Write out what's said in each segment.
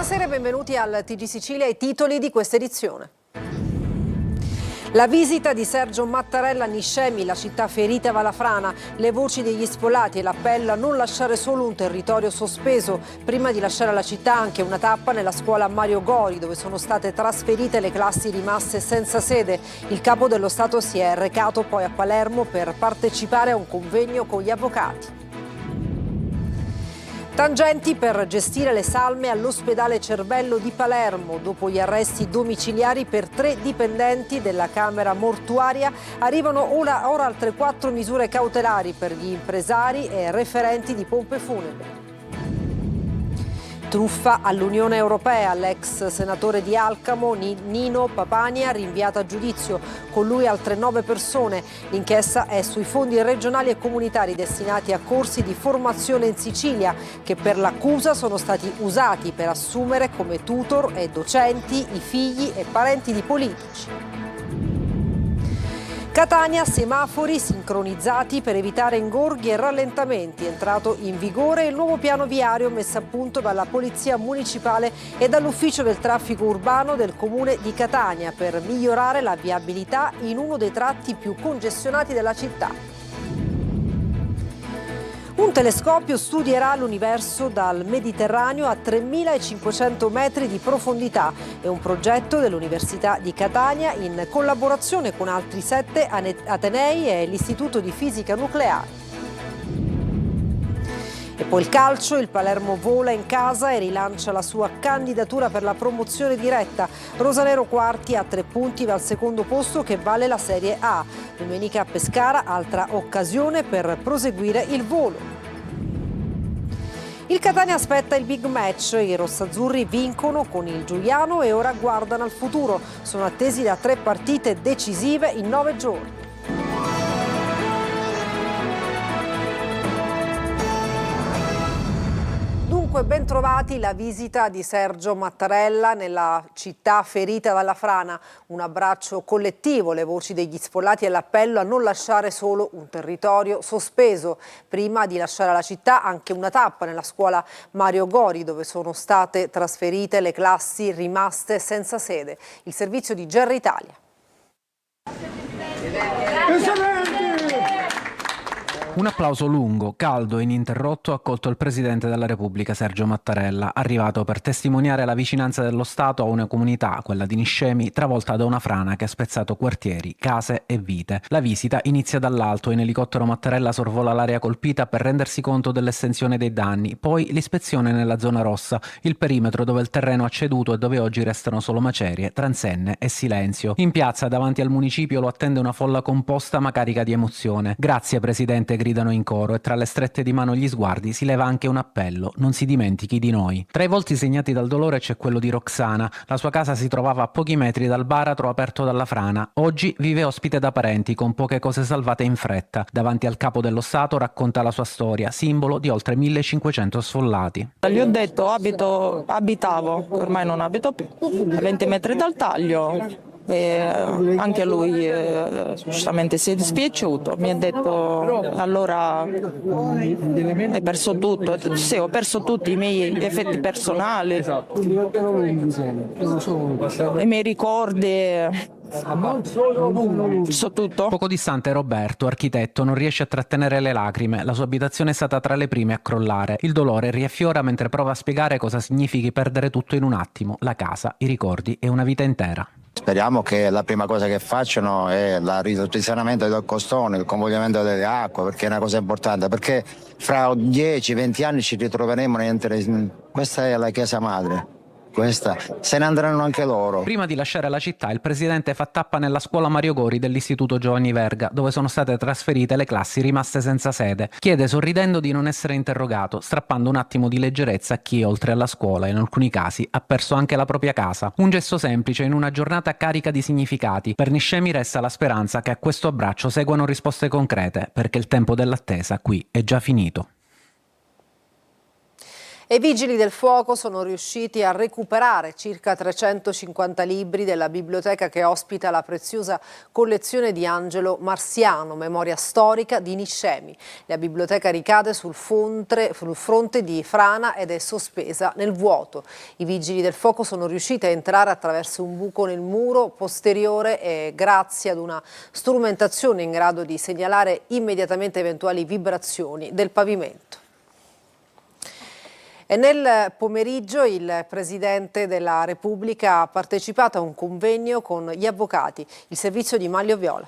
Buonasera e benvenuti al TG Sicilia, i titoli di questa edizione. La visita di Sergio Mattarella a Niscemi, la città ferita a Valafrana, le voci degli sfollati e l'appello a non lasciare solo un territorio sospeso. Prima di lasciare la città anche una tappa nella scuola Mario Gori, dove sono state trasferite le classi rimaste senza sede. Il capo dello Stato si è recato poi a Palermo per partecipare a un convegno con gli avvocati. Tangenti per gestire le salme all'ospedale Cervello di Palermo. Dopo gli arresti domiciliari per 3 dipendenti della Camera Mortuaria, arrivano ora altre 4 misure cautelari per gli impresari e referenti di pompe funebri. Truffa all'Unione Europea, l'ex senatore di Alcamo, Nino Papania, rinviato a giudizio. Con lui altre 9 persone. L'inchiesta è sui fondi regionali e comunitari destinati a corsi di formazione in Sicilia, che per l'accusa sono stati usati per assumere come tutor e docenti i figli e parenti di politici. Catania, semafori sincronizzati per evitare ingorghi e rallentamenti. È entrato in vigore il nuovo piano viario messo a punto dalla Polizia Municipale e dall'Ufficio del Traffico Urbano del Comune di Catania per migliorare la viabilità in uno dei tratti più congestionati della città. Un telescopio studierà l'universo dal Mediterraneo a 3.500 metri di profondità. È un progetto dell'Università di Catania in collaborazione con altri 7 atenei e l'Istituto di Fisica Nucleare. E poi il calcio, il Palermo vola in casa e rilancia la sua candidatura per la promozione diretta. Rosanero quarti a 3 punti dal secondo posto che vale la Serie A. Domenica a Pescara, altra occasione per proseguire il volo. Il Catania aspetta il big match, i rossazzurri vincono con il Giuliano e ora guardano al futuro. Sono attesi da 3 partite decisive in 9 giorni. Dunque, ben trovati, la visita di Sergio Mattarella nella città ferita dalla frana. Un abbraccio collettivo, le voci degli sfollati e l'appello a non lasciare solo un territorio sospeso. Prima di lasciare la città anche una tappa nella scuola Mario Gori, dove sono state trasferite le classi rimaste senza sede. Il servizio di GR Italia. Un applauso lungo, caldo e ininterrotto ha accolto il Presidente della Repubblica Sergio Mattarella, arrivato per testimoniare la vicinanza dello Stato a una comunità, quella di Niscemi, travolta da una frana che ha spezzato quartieri, case e vite. La visita inizia dall'alto e in elicottero Mattarella sorvola l'area colpita per rendersi conto dell'estensione dei danni, poi l'ispezione nella zona rossa, il perimetro dove il terreno ha ceduto e dove oggi restano solo macerie, transenne e silenzio. In piazza davanti al municipio lo attende una folla composta ma carica di emozione. Grazie Presidente, gridano in coro, e tra le strette di mano e gli sguardi si leva anche un appello: non si dimentichi di noi. Tra i volti segnati dal dolore c'è quello di Roxana. La sua casa si trovava a pochi metri dal baratro aperto dalla frana. Oggi vive ospite da parenti con poche cose salvate in fretta. Davanti al capo dello Stato racconta la sua storia, simbolo di oltre 1500 sfollati. Gli ho detto abitavo, ormai non abito più, a 20 metri dal taglio. E anche lui giustamente si è dispiaciuto, mi ha detto: allora hai perso tutto. Sì, ho perso tutti i miei effetti personali, i miei ricordi. So tutto. Poco distante Roberto, architetto, non riesce a trattenere le lacrime. La sua abitazione è stata tra le prime a crollare. Il dolore riaffiora mentre prova a spiegare cosa significhi perdere tutto in un attimo: la casa, i ricordi e una vita intera. Speriamo che la prima cosa che facciano è il risanamento del costone, il convogliamento delle acque, perché è una cosa importante, perché fra 10-20 anni ci ritroveremo questa è la chiesa madre. Questa, se ne andranno anche loro. Prima di lasciare la città, il presidente fa tappa nella scuola Mario Gori dell'Istituto Giovanni Verga, dove sono state trasferite le classi rimaste senza sede. Chiede sorridendo di non essere interrogato, strappando un attimo di leggerezza a chi, oltre alla scuola, in alcuni casi, ha perso anche la propria casa. Un gesto semplice in una giornata carica di significati. Per Niscemi resta la speranza che a questo abbraccio seguano risposte concrete, perché il tempo dell'attesa qui è già finito. E i vigili del fuoco sono riusciti a recuperare circa 350 libri della biblioteca che ospita la preziosa collezione di Angelo Marsiano, memoria storica di Niscemi. La biblioteca ricade sul fronte di frana ed è sospesa nel vuoto. I vigili del fuoco sono riusciti a entrare attraverso un buco nel muro posteriore e grazie ad una strumentazione in grado di segnalare immediatamente eventuali vibrazioni del pavimento. E nel pomeriggio il Presidente della Repubblica ha partecipato a un convegno con gli avvocati, il servizio di Manlio Viola.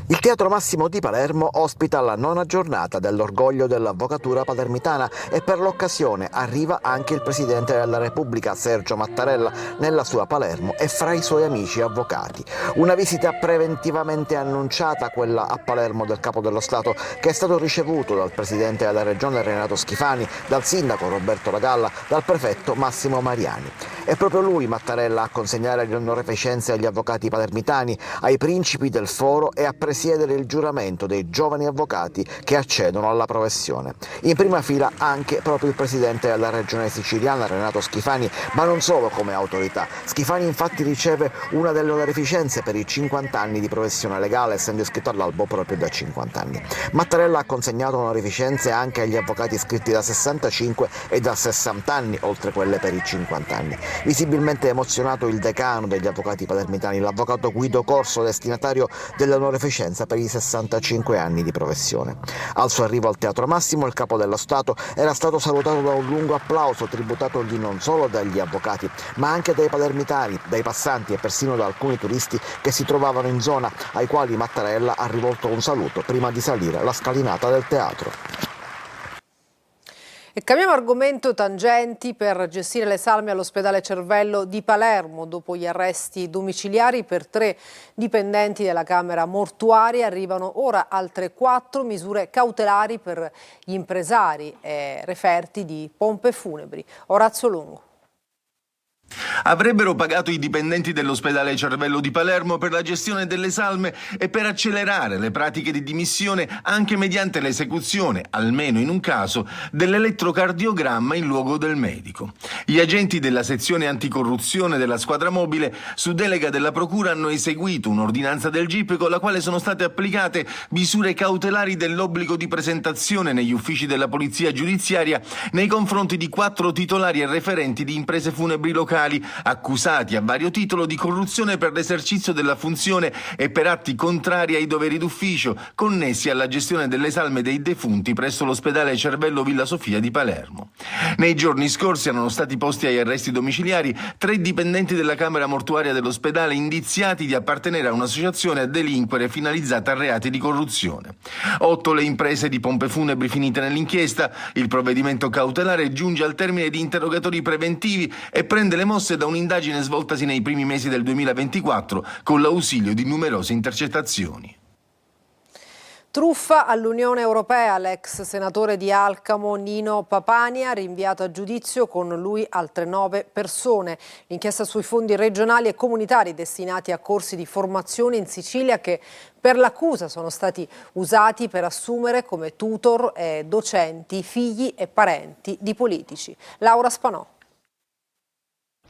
Il Teatro Massimo di Palermo ospita la 9ª giornata dell'orgoglio dell'avvocatura palermitana e per l'occasione arriva anche il Presidente della Repubblica Sergio Mattarella nella sua Palermo e fra i suoi amici avvocati. Una visita preventivamente annunciata, quella a Palermo del Capo dello Stato, che è stato ricevuto dal Presidente della Regione Renato Schifani, dal Sindaco Roberto Lagalla, dal Prefetto Massimo Mariani. È proprio lui, Mattarella, a consegnare le onorificenze agli avvocati palermitani, ai principi del foro e a presiedere il giuramento dei giovani avvocati che accedono alla professione. In prima fila anche proprio il Presidente della Regione Siciliana Renato Schifani, ma non solo come autorità. Schifani infatti riceve una delle onorificenze per i 50 anni di professione legale, essendo iscritto all'albo proprio da 50 anni. Mattarella ha consegnato onorificenze anche agli avvocati iscritti da 65 e da 60 anni, oltre quelle per i 50 anni. Visibilmente emozionato il decano degli avvocati palermitani, l'avvocato Guido Corso, destinatario dell'onorificenza per i 65 anni di professione. Al suo arrivo al Teatro Massimo, il Capo dello Stato era stato salutato da un lungo applauso tributatogli non solo dagli avvocati, ma anche dai palermitani, dai passanti e persino da alcuni turisti che si trovavano in zona, ai quali Mattarella ha rivolto un saluto prima di salire la scalinata del teatro. E cambiamo argomento, tangenti per gestire le salme all'ospedale Cervello di Palermo. Dopo gli arresti domiciliari per 3 dipendenti della Camera mortuaria arrivano ora altre 4 misure cautelari per gli impresari e referti di pompe funebri. Orazio Longo. Avrebbero pagato i dipendenti dell'ospedale Cervello di Palermo per la gestione delle salme e per accelerare le pratiche di dimissione anche mediante l'esecuzione, almeno in un caso, dell'elettrocardiogramma in luogo del medico. Gli agenti della sezione anticorruzione della squadra mobile, su delega della procura, hanno eseguito un'ordinanza del GIP con la quale sono state applicate misure cautelari dell'obbligo di presentazione negli uffici della polizia giudiziaria nei confronti di 4 titolari e referenti di imprese funebri locali accusati a vario titolo di corruzione per l'esercizio della funzione e per atti contrari ai doveri d'ufficio connessi alla gestione delle salme dei defunti presso l'ospedale Cervello Villa Sofia di Palermo. Nei giorni scorsi erano stati posti agli arresti domiciliari 3 dipendenti della Camera mortuaria dell'ospedale indiziati di appartenere a un'associazione a delinquere finalizzata a reati di corruzione. 8 le imprese di pompe funebri finite nell'inchiesta. Il provvedimento cautelare giunge al termine di interrogatori preventivi e prende le mosse da un'indagine svoltasi nei primi mesi del 2024 con l'ausilio di numerose intercettazioni. Truffa all'Unione Europea, l'ex senatore di Alcamo Nino Papania, rinviato a giudizio con lui altre 9 persone. L'inchiesta sui fondi regionali e comunitari destinati a corsi di formazione in Sicilia che per l'accusa sono stati usati per assumere come tutor e docenti figli e parenti di politici. Laura Spanò.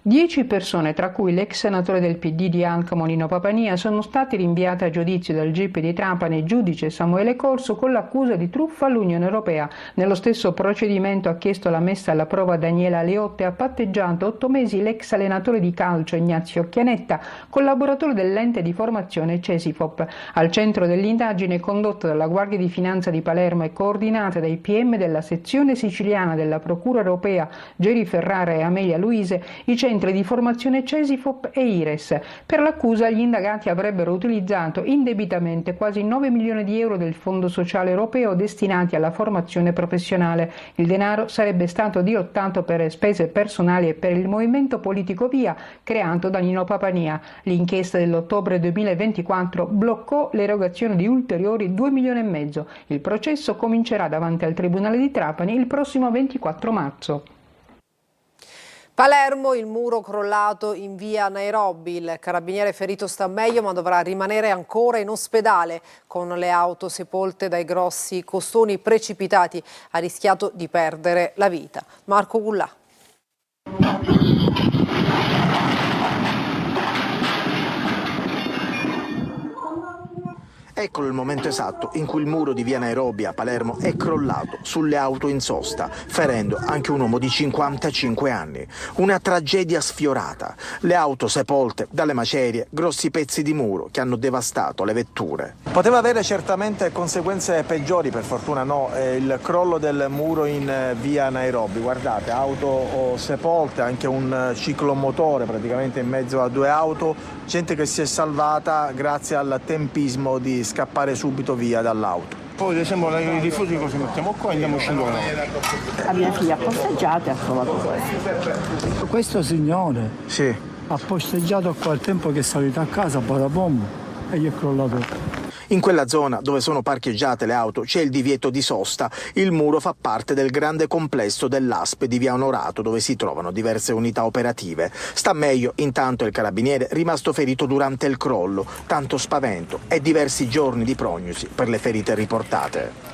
10 persone, tra cui l'ex senatore del PD di Alcamo Nino Papania, sono state rinviate a giudizio dal GIP di Trapani e giudice Samuele Corso con l'accusa di truffa all'Unione Europea. Nello stesso procedimento ha chiesto la messa alla prova Daniela Leotte e ha patteggiato 8 mesi l'ex allenatore di calcio Ignazio Chianetta, collaboratore dell'ente di formazione Cesifop. Al centro dell'indagine condotta dalla Guardia di Finanza di Palermo e coordinata dai PM della sezione siciliana della Procura Europea Geri Ferrara e Amelia Luise, i centri di formazione Cesifop e Ires. Per l'accusa gli indagati avrebbero utilizzato indebitamente quasi 9 milioni di euro del Fondo Sociale Europeo destinati alla formazione professionale. Il denaro sarebbe stato dirottato per spese personali e per il movimento politico Via, creato da Nino Papania. L'inchiesta dell'ottobre 2024 bloccò l'erogazione di ulteriori 2,5 milioni. Il processo comincerà davanti al Tribunale di Trapani il prossimo 24 marzo. Palermo, il muro crollato in via Nairobi. Il carabiniere ferito sta meglio, ma dovrà rimanere ancora in ospedale. Con le auto sepolte dai grossi costoni precipitati ha rischiato di perdere la vita. Marco Gullà. Eccolo il momento esatto in cui il muro di via Nairobi a Palermo è crollato sulle auto in sosta, ferendo anche un uomo di 55 anni. Una tragedia sfiorata. Le auto sepolte dalle macerie, grossi pezzi di muro che hanno devastato le vetture. Poteva avere certamente conseguenze peggiori, per fortuna no, il crollo del muro in via Nairobi. Guardate, auto sepolte, anche un ciclomotore praticamente in mezzo a due auto, gente che si è salvata grazie al tempismo di scappare subito via dall'auto. Poi ad esempio i rifiuti cosa mettiamo qua e andiamo uscendo con La mia figlia ha posteggiato e ha trovato questo. Questo signore Sì. ha posteggiato qua il tempo che è salito a casa, Badabom, e gli è crollato. In quella zona dove sono parcheggiate le auto c'è il divieto di sosta. Il muro fa parte del grande complesso dell'ASP di via Onorato, dove si trovano diverse unità operative. Sta meglio intanto il carabiniere rimasto ferito durante il crollo. Tanto spavento e diversi giorni di prognosi per le ferite riportate.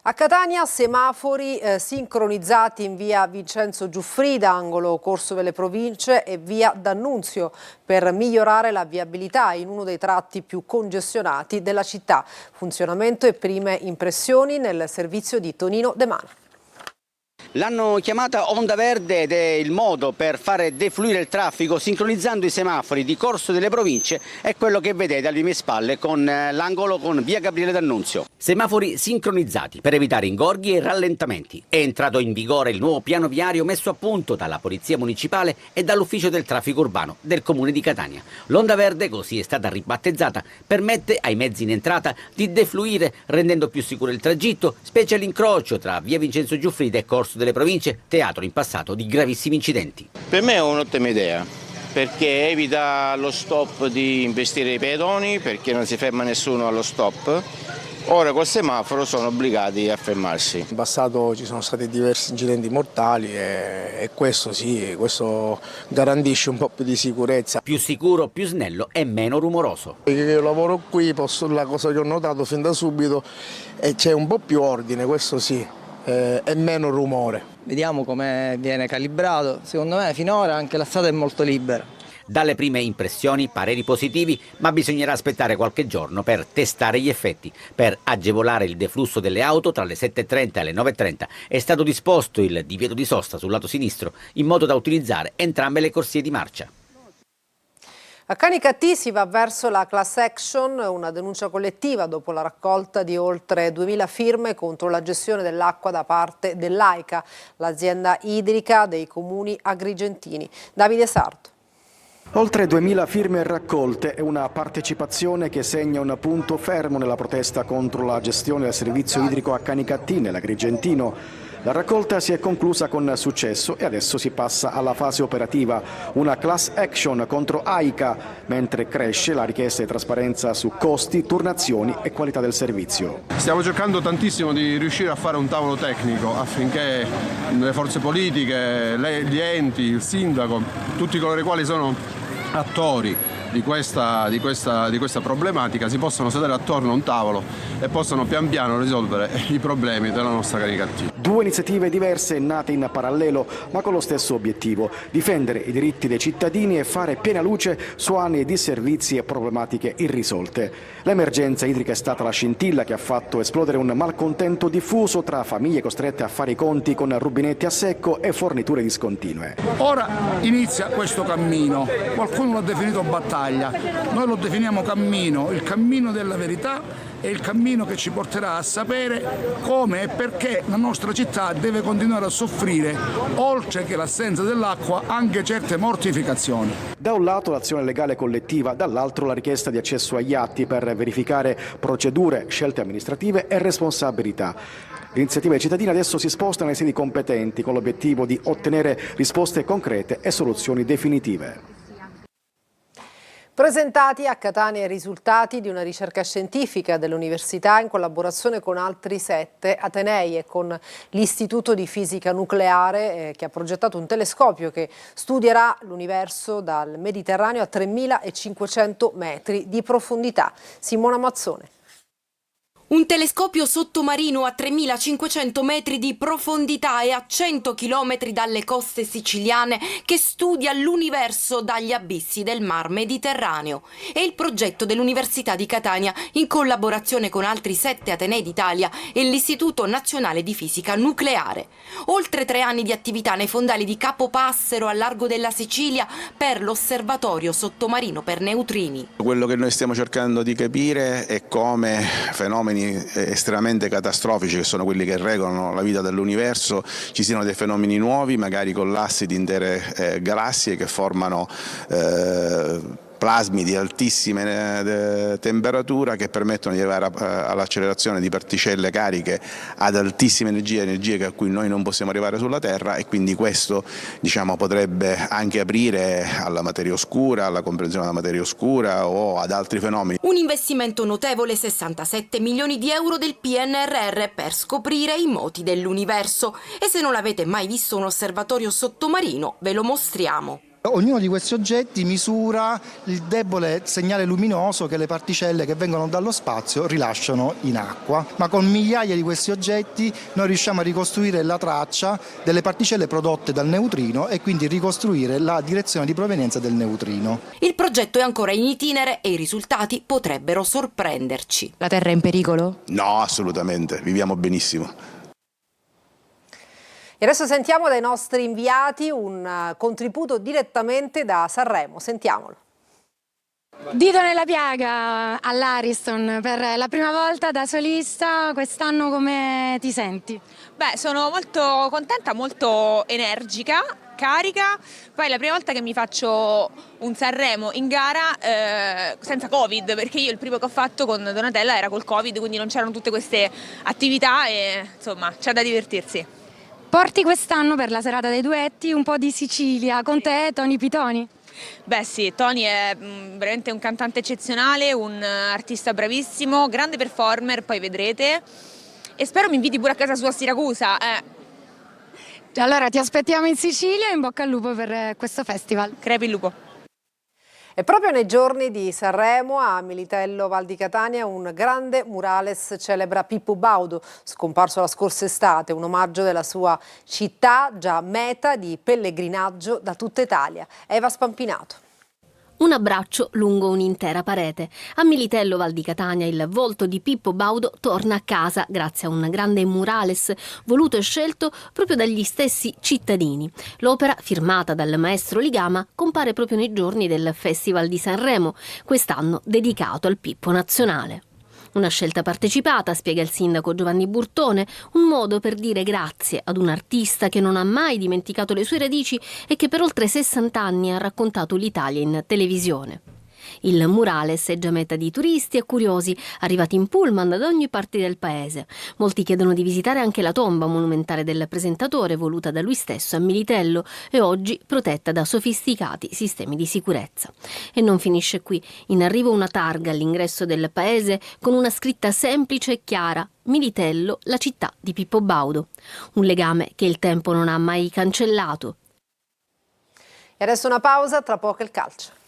A Catania semafori sincronizzati in via Vincenzo Giuffrida, angolo Corso delle Province, e via D'Annunzio per migliorare la viabilità in uno dei tratti più congestionati della città. Funzionamento e prime impressioni nel servizio di Tonino De Mana. L'hanno chiamata onda verde ed è il modo per fare defluire il traffico sincronizzando i semafori di Corso delle Province e quello che vedete alle mie spalle con l'angolo con via Gabriele D'Annunzio. Semafori sincronizzati per evitare ingorghi e rallentamenti. È entrato in vigore il nuovo piano viario messo a punto dalla Polizia Municipale e dall'Ufficio del Traffico Urbano del Comune di Catania. L'onda verde, così è stata ribattezzata, permette ai mezzi in entrata di defluire rendendo più sicuro il tragitto, specie l'incrocio tra via Vincenzo Giuffrida e Corso delle Province, teatro in passato di gravissimi incidenti. Per me è un'ottima idea, perché evita lo stop di investire i pedoni, perché non si ferma nessuno allo stop. Ora col semaforo sono obbligati a fermarsi. In passato ci sono stati diversi incidenti mortali e questo garantisce un po' più di sicurezza. Più sicuro, più snello e meno rumoroso. Io lavoro qui, la cosa che ho notato fin da subito è c'è un po' più ordine, questo sì, e meno rumore. Vediamo come viene calibrato, secondo me finora anche la strada è molto libera. Dalle prime impressioni, pareri positivi, ma bisognerà aspettare qualche giorno per testare gli effetti. Per agevolare il deflusso delle auto tra le 7.30 e le 9.30 è stato disposto il divieto di sosta sul lato sinistro in modo da utilizzare entrambe le corsie di marcia. A Canicattì si va verso la class action, una denuncia collettiva dopo la raccolta di oltre 2.000 firme contro la gestione dell'acqua da parte dell'AICA, l'azienda idrica dei comuni agrigentini. Davide Sarto. Oltre 2.000 firme raccolte e una partecipazione che segna un punto fermo nella protesta contro la gestione del servizio idrico a Canicattì, nell'Agrigentino. La raccolta si è conclusa con successo e adesso si passa alla fase operativa, una class action contro AICA, mentre cresce la richiesta di trasparenza su costi, turnazioni e qualità del servizio. Stiamo cercando tantissimo di riuscire a fare un tavolo tecnico affinché le forze politiche, gli enti, il sindaco, tutti coloro i quali sono attori di questa problematica si possano sedere attorno a un tavolo e possano pian piano risolvere i problemi della nostra Canicattì. Due iniziative diverse nate in parallelo ma con lo stesso obiettivo: difendere i diritti dei cittadini e fare piena luce su anni di disservizi e problematiche irrisolte. L'emergenza idrica è stata la scintilla che ha fatto esplodere un malcontento diffuso tra famiglie costrette a fare i conti con rubinetti a secco e forniture discontinue. Ora inizia questo cammino, qualcuno l'ha definito battaglia. Noi lo definiamo cammino, il cammino della verità è il cammino che ci porterà a sapere come e perché la nostra città deve continuare a soffrire, oltre che l'assenza dell'acqua, anche certe mortificazioni. Da un lato l'azione legale collettiva, dall'altro la richiesta di accesso agli atti per verificare procedure, scelte amministrative e responsabilità. L'iniziativa dei cittadini adesso si sposta nelle sedi competenti con l'obiettivo di ottenere risposte concrete e soluzioni definitive. Presentati a Catania i risultati di una ricerca scientifica dell'università in collaborazione con altri 7 atenei e con l'Istituto di Fisica Nucleare che ha progettato un telescopio che studierà l'universo dal Mediterraneo a 3.500 metri di profondità. Simona Mazzone. Un telescopio sottomarino a 3.500 metri di profondità e a 100 chilometri dalle coste siciliane che studia l'universo dagli abissi del Mar Mediterraneo. È il progetto dell'Università di Catania in collaborazione con altri 7 atenei d'Italia e l'Istituto Nazionale di Fisica Nucleare. Oltre 3 anni di attività nei fondali di Capopassero al largo della Sicilia per l'osservatorio sottomarino per neutrini. Quello che noi stiamo cercando di capire è come fenomeni estremamente catastrofici, che sono quelli che regolano la vita dell'universo, ci siano dei fenomeni nuovi, magari collassi di intere galassie che formano plasmi di altissima temperatura che permettono di arrivare all'accelerazione di particelle cariche ad altissime energie a cui noi non possiamo arrivare sulla Terra, e quindi questo potrebbe anche aprire alla materia oscura, alla comprensione della materia oscura o ad altri fenomeni. Un investimento notevole, 67 milioni di euro del PNRR per scoprire i moti dell'universo. E se non avete mai visto un osservatorio sottomarino, ve lo mostriamo. Ognuno di questi oggetti misura il debole segnale luminoso che le particelle che vengono dallo spazio rilasciano in acqua, ma con migliaia di questi oggetti noi riusciamo a ricostruire la traccia delle particelle prodotte dal neutrino e quindi ricostruire la direzione di provenienza del neutrino. Il progetto è ancora in itinere e i risultati potrebbero sorprenderci. La Terra è in pericolo? No, assolutamente, viviamo benissimo. E adesso sentiamo dai nostri inviati un contributo direttamente da Sanremo. Sentiamolo. Dito nella piaga all'Ariston per la prima volta da solista. Quest'anno come ti senti? Beh, sono molto contenta, molto energica, carica. Poi è la prima volta che mi faccio un Sanremo in gara senza Covid, perché io il primo che ho fatto con Donatella era col Covid, quindi non c'erano tutte queste attività e insomma c'è da divertirsi. Porti quest'anno per la serata dei duetti un po' di Sicilia, con te Tony Pitoni. Beh sì, Tony è veramente un cantante eccezionale, un artista bravissimo, grande performer, poi vedrete. E spero mi inviti pure a casa sua a Siracusa. Allora ti aspettiamo in Sicilia e in bocca al lupo per questo festival. Crepi il lupo. E proprio nei giorni di Sanremo a Militello Val di Catania un grande murales celebra Pippo Baudo, scomparso la scorsa estate, un omaggio della sua città, già meta di pellegrinaggio da tutta Italia. Eva Spampinato. Un abbraccio lungo un'intera parete. A Militello Val di Catania il volto di Pippo Baudo torna a casa grazie a un grande murales voluto e scelto proprio dagli stessi cittadini. L'opera, firmata dal maestro Ligama, compare proprio nei giorni del Festival di Sanremo, quest'anno dedicato al Pippo nazionale. Una scelta partecipata, spiega il sindaco Giovanni Burtone, un modo per dire grazie ad un artista che non ha mai dimenticato le sue radici e che per oltre 60 anni ha raccontato l'Italia in televisione. Il murales è già meta di turisti e curiosi arrivati in pullman da ogni parte del paese. Molti chiedono di visitare anche la tomba monumentale del presentatore, voluta da lui stesso a Militello e oggi protetta da sofisticati sistemi di sicurezza. E non finisce qui. In arrivo una targa all'ingresso del paese con una scritta semplice e chiara: Militello, la città di Pippo Baudo. Un legame che il tempo non ha mai cancellato. E adesso una pausa, tra poco il calcio.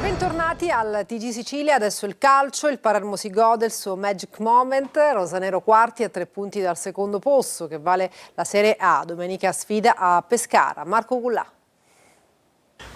Bentornati al TG Sicilia, adesso il calcio, il Palermo si gode il suo magic moment, rosanero quarti a 3 punti dal secondo posto che vale la Serie A, domenica sfida a Pescara. Marco Gullà.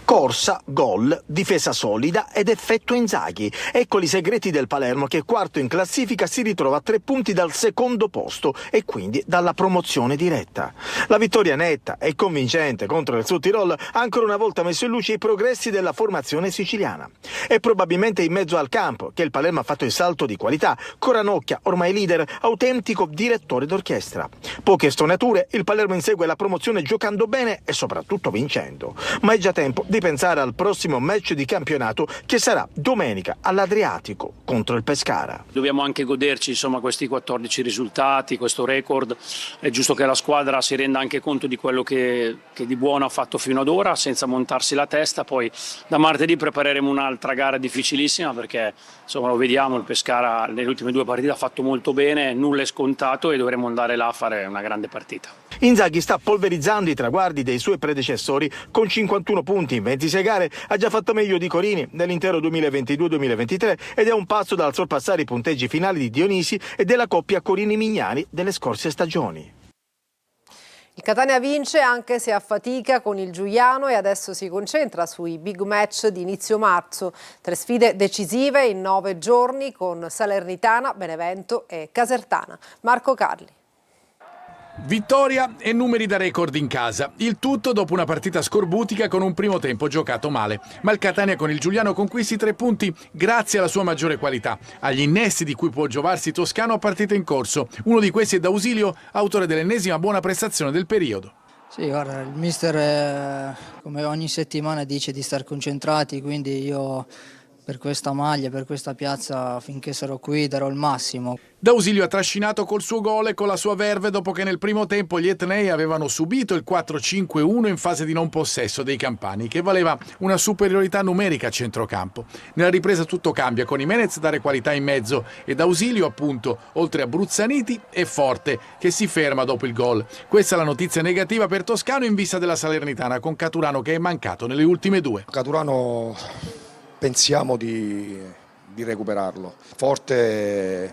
Corsa, gol, difesa solida ed effetto Inzaghi. Ecco i segreti del Palermo che quarto in classifica si ritrova a 3 punti dal secondo posto e quindi dalla promozione diretta. La vittoria netta e convincente contro il Südtirol ha ancora una volta messo in luce i progressi della formazione siciliana. È probabilmente in mezzo al campo che il Palermo ha fatto il salto di qualità. Coranocchia, ormai leader, autentico direttore d'orchestra. Poche stonature, il Palermo insegue la promozione giocando bene e soprattutto vincendo. Ma è già tempo di di pensare al prossimo match di campionato che sarà domenica all'Adriatico contro il Pescara. Dobbiamo anche goderci questi 14 risultati, questo record. È giusto che la squadra si renda anche conto di quello che di buono ha fatto fino ad ora, senza montarsi la testa. Poi da martedì prepareremo un'altra gara difficilissima, perché lo vediamo, il Pescara nelle ultime 2 partite ha fatto molto bene, nulla è scontato e dovremo andare là a fare una grande partita. Inzaghi sta polverizzando i traguardi dei suoi predecessori con 51 punti in 26 gare, ha già fatto meglio di Corini nell'intero 2022-2023 ed è un passo dal sorpassare i punteggi finali di Dionisi e della coppia Corini-Mignani delle scorse stagioni. Il Catania vince anche se a fatica con il Giuliano e adesso si concentra sui big match di inizio marzo. 3 sfide decisive in 9 giorni con Salernitana, Benevento e Casertana. Marco Carli. Vittoria e numeri da record in casa, il tutto dopo una partita scorbutica con un primo tempo giocato male, ma il Catania con il Giuliano conquisti 3 punti grazie alla sua maggiore qualità, agli innesti di cui può giovarsi Toscano a partita in corso. Uno di questi è D'Ausilio, autore dell'ennesima buona prestazione del periodo. Sì, guarda, il mister come ogni settimana dice di star concentrati, quindi io per questa maglia, per questa piazza, finché sarò qui darò il massimo. D'Ausilio ha trascinato col suo gol e con la sua verve dopo che nel primo tempo gli etnei avevano subito il 4-5-1 in fase di non possesso dei campani, che valeva una superiorità numerica a centrocampo. Nella ripresa tutto cambia, con Jimenez dare qualità in mezzo e D'Ausilio, appunto, oltre a Bruzzaniti e Forte, che si ferma dopo il gol. Questa è la notizia negativa per Toscano in vista della Salernitana, con Caturano che è mancato nelle ultime 2. Caturano pensiamo di recuperarlo. Forte,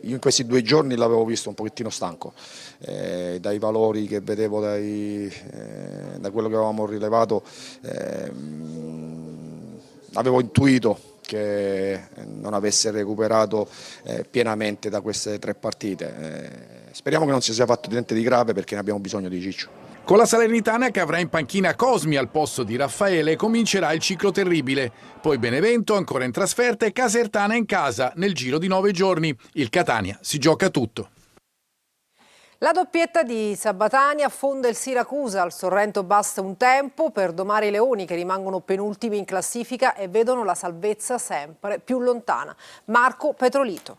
io in questi 2 giorni l'avevo visto un pochettino stanco, dai valori che vedevo, da quello che avevamo rilevato, avevo intuito che non avesse recuperato pienamente da queste 3 partite. Speriamo che non si sia fatto niente di grave, perché ne abbiamo bisogno di Ciccio. Con la Salernitana, che avrà in panchina Cosmi al posto di Raffaele, comincerà il ciclo terribile. Poi Benevento ancora in trasferta e Casertana in casa nel giro di 9 giorni. Il Catania si gioca tutto. La doppietta di Sabatani affonda il Siracusa, al Sorrento basta un tempo per domare i Leoni, che rimangono penultimi in classifica e vedono la salvezza sempre più lontana. Marco Petrolito.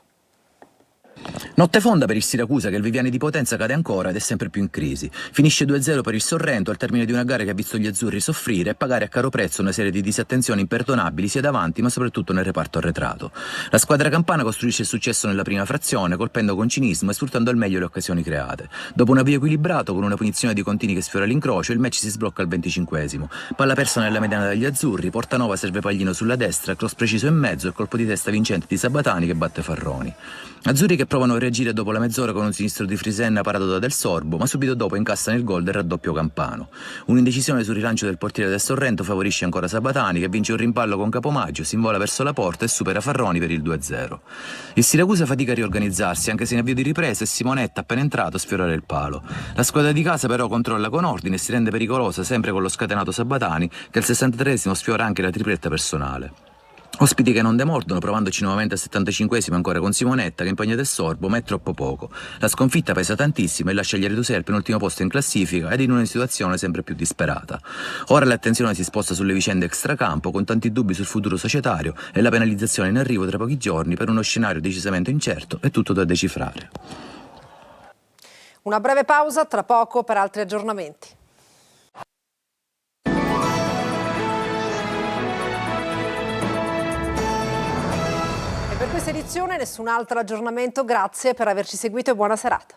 Notte fonda per il Siracusa, che il Viviani di Potenza cade ancora ed è sempre più in crisi. Finisce 2-0 per il Sorrento al termine di una gara che ha visto gli azzurri soffrire e pagare a caro prezzo una serie di disattenzioni imperdonabili sia davanti ma soprattutto nel reparto arretrato. La squadra campana costruisce il successo nella prima frazione, colpendo con cinismo e sfruttando al meglio le occasioni create. Dopo un avvio equilibrato con una punizione di Contini che sfiora l'incrocio, il match si sblocca al 25esimo. Palla persa nella mediana dagli azzurri, Portanova serve Paglino sulla destra, cross preciso in mezzo e colpo di testa vincente di Sabatani che batte Farroni. Azzurri che provano a reagire dopo la mezz'ora con un sinistro di Frisenna parato da Del Sorbo, ma subito dopo incassano il gol del raddoppio campano. Un'indecisione sul rilancio del portiere del Sorrento favorisce ancora Sabatani, che vince un rimpallo con Capomaggio, si invola verso la porta e supera Farroni per il 2-0. Il Siracusa fatica a riorganizzarsi, anche se in avvio di ripresa e Simonetta, appena entrato, a sfiorare il palo. La squadra di casa però controlla con ordine e si rende pericolosa sempre con lo scatenato Sabatani, che al 63esimo sfiora anche la tripletta personale. Ospiti che non demordono, provandoci nuovamente al 75esimo ancora con Simonetta, che impegna Del Sorbo, ma è troppo poco. La sconfitta pesa tantissimo e lascia gli Aredusei al penultimo posto in classifica ed in una situazione sempre più disperata. Ora l'attenzione si sposta sulle vicende extracampo, con tanti dubbi sul futuro societario e la penalizzazione in arrivo tra pochi giorni per uno scenario decisamente incerto e tutto da decifrare. Una breve pausa, tra poco per altri aggiornamenti. Per questa edizione nessun altro aggiornamento, grazie per averci seguito e buona serata.